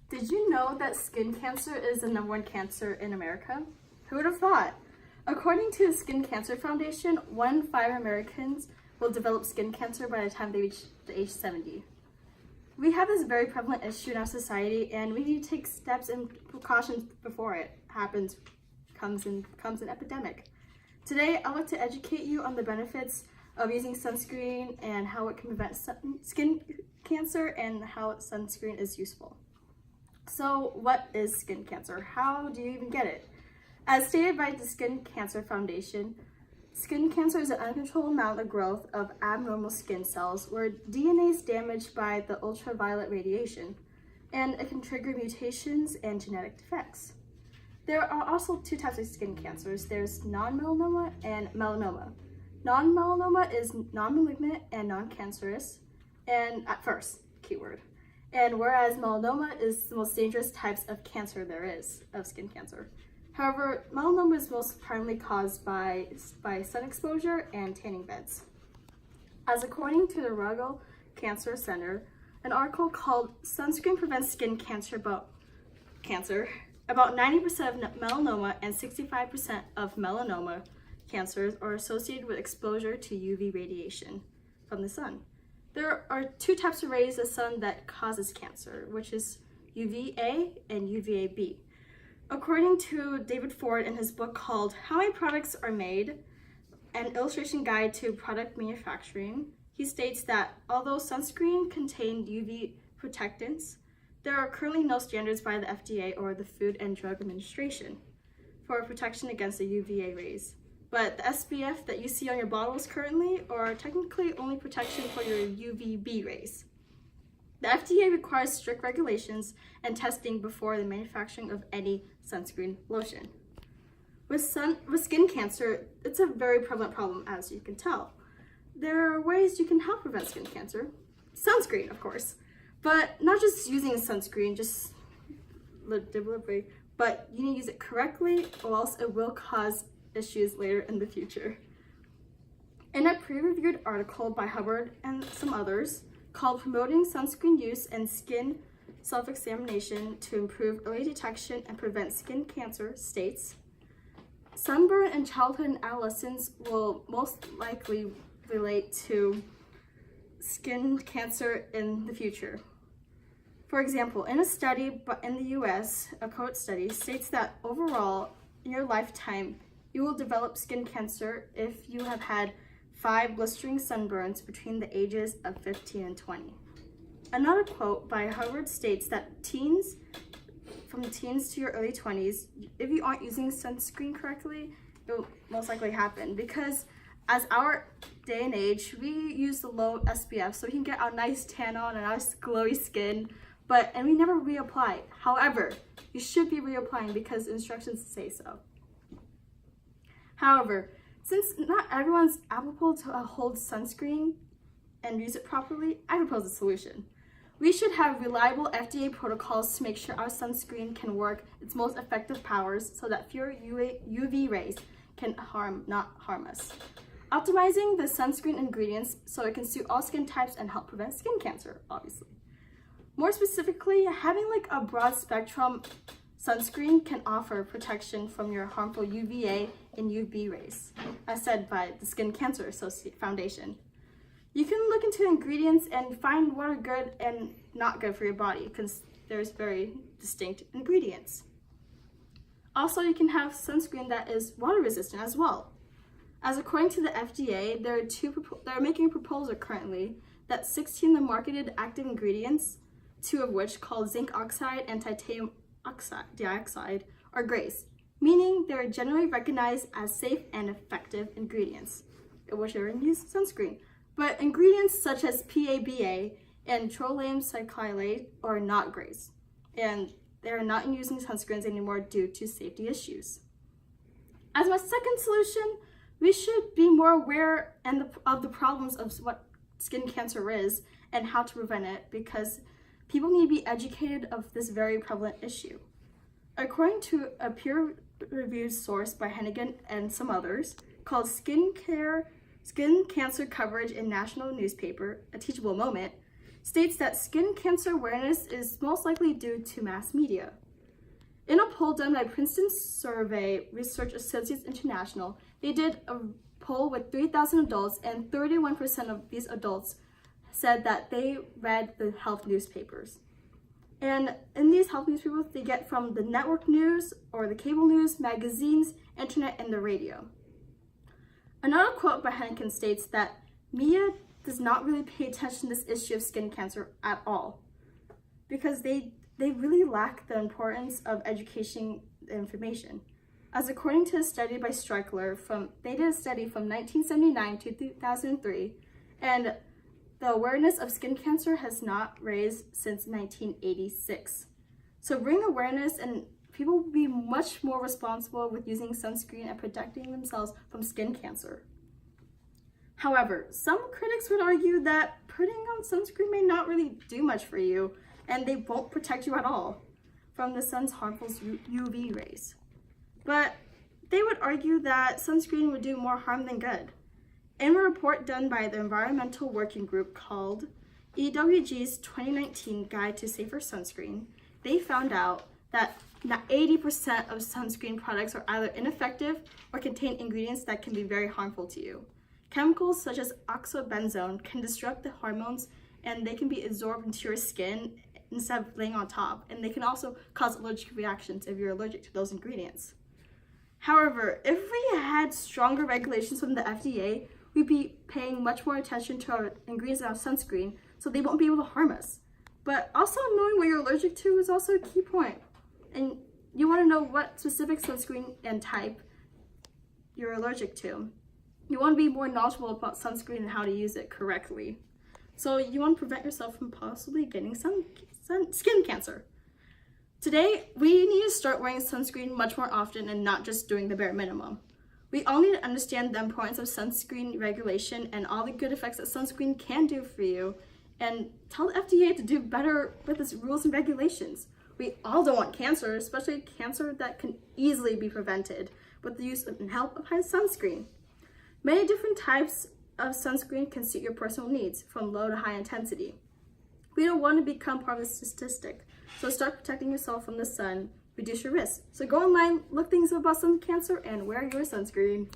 Did you know that skin cancer is the #1 cancer in America? Who would have thought? According to the Skin Cancer Foundation, 1 in 5 Americans will develop skin cancer by the time they reach the age 70. We have this very prevalent issue in our society, and we need to take steps and precautions before it becomes an epidemic. Today, I'd like to educate you on the benefits of using sunscreen and how it can prevent skin cancer and how sunscreen is useful. So, what is skin cancer? How do you even get it? As stated by the Skin Cancer Foundation, skin cancer is an uncontrolled amount of growth of abnormal skin cells where DNA is damaged by the ultraviolet radiation, and it can trigger mutations and genetic defects. There are also 2 types of skin cancers. There's non-melanoma and melanoma. Non-melanoma is non-malignant and non-cancerous, and at first, keyword. And whereas melanoma is the most dangerous types of cancer there is, of skin cancer. However, melanoma is most primarily caused by sun exposure and tanning beds. As according to the Ruggell Cancer Center, an article called Sunscreen Prevents Skin Cancer about 90% of melanoma and 65% of melanoma cancers are associated with exposure to UV radiation from the sun. There are 2 types of rays of the sun that causes cancer, which is UVA and UVAB. According to David Ford in his book called How Many Products Are Made? An Illustration Guide to Product Manufacturing, he states that although sunscreen contained UV protectants, there are currently no standards by the FDA or the Food and Drug Administration for protection against the UVA rays. But the SPF that you see on your bottles currently are technically only protection for your UVB rays. The FDA requires strict regulations and testing before the manufacturing of any sunscreen lotion. With skin cancer, it's a very prevalent problem, as you can tell. There are ways you can help prevent skin cancer. Sunscreen, of course. But not just using sunscreen, just deliberately, but you need to use it correctly or else it will cause issues later in the future. In a peer-reviewed article by Hubbard and some others called Promoting Sunscreen Use and Skin Self-Examination to Improve Early Detection and Prevent Skin Cancer states, sunburn in childhood and adolescence will most likely relate to skin cancer in the future. For example, in a study in the US, a cohort study states that overall in your lifetime, you will develop skin cancer if you have had 5 blistering sunburns between the ages of 15 and 20. Another quote by Harvard states that from teens to your early 20s, if you aren't using sunscreen correctly, it will most likely happen because as our day and age, we use the low SPF so we can get our nice tan on and our glowy skin, and we never reapply. However, you should be reapplying because instructions say so. However, since not everyone's applicable to hold sunscreen and use it properly, I propose a solution. We should have reliable FDA protocols to make sure our sunscreen can work its most effective powers so that fewer UV rays can not harm us. Optimizing the sunscreen ingredients so it can suit all skin types and help prevent skin cancer, obviously. More specifically, having a broad spectrum sunscreen can offer protection from your harmful UVA and UV rays, as said by the Skin Cancer Foundation. You can look into ingredients and find what are good and not good for your body because there's very distinct ingredients. Also, you can have sunscreen that is water resistant as well. As according to the FDA, they're making a proposal currently that 16 of the marketed active ingredients, 2 of which called zinc oxide and titanium dioxide are grays, meaning they're generally recognized as safe and effective ingredients, which are in use sunscreen. But ingredients such as PABA and petroleum cyclylate are not grays, and they're not in using sunscreens anymore due to safety issues. As my second solution, we should be more aware of the problems of what skin cancer is and how to prevent it because people need to be educated of this very prevalent issue. According to a peer-reviewed source by Hennigan and some others called Skincare Skin cancer coverage in national newspaper, A Teachable Moment, states that skin cancer awareness is most likely due to mass media. In a poll done by Princeton Survey Research Associates International, they did a poll with 3,000 adults, and 31% of these adults said that they read the health newspapers. And in these health newspapers, they get from the network news or the cable news, magazines, internet, and the radio. Another quote by Henkin states that media does not really pay attention to this issue of skin cancer at all, because they really lack the importance of education information. As according to a study by Strickler, they did a study from 1979 to 2003, and the awareness of skin cancer has not raised since 1986. So bring awareness, and people will be much more responsible with using sunscreen and protecting themselves from skin cancer. However, some critics would argue that putting on sunscreen may not really do much for you, and they won't protect you at all from the sun's harmful UV rays. But they would argue that sunscreen would do more harm than good. In a report done by the Environmental Working Group called EWG's 2019 Guide to Safer Sunscreen, they found out that 80% of sunscreen products are either ineffective or contain ingredients that can be very harmful to you. Chemicals such as oxybenzone can disrupt the hormones, and they can be absorbed into your skin instead of laying on top, and they can also cause allergic reactions if you're allergic to those ingredients. However, if we had stronger regulations from the FDA, we'd be paying much more attention to our ingredients in our sunscreen, so they won't be able to harm us. But also knowing what you're allergic to is also a key point. And you want to know what specific sunscreen and type you're allergic to. You want to be more knowledgeable about sunscreen and how to use it correctly. So you want to prevent yourself from possibly getting skin cancer. Today, we need to start wearing sunscreen much more often and not just doing the bare minimum. We all need to understand the importance of sunscreen regulation and all the good effects that sunscreen can do for you, and tell the FDA to do better with its rules and regulations. We all don't want cancer, especially cancer that can easily be prevented with the use and help of sunscreen. Many different types of sunscreen can suit your personal needs, from low to high intensity. We don't want to become part of the statistic, so start protecting yourself from the sun, reduce your risk. So go online, look things up about sun cancer, and wear your sunscreen.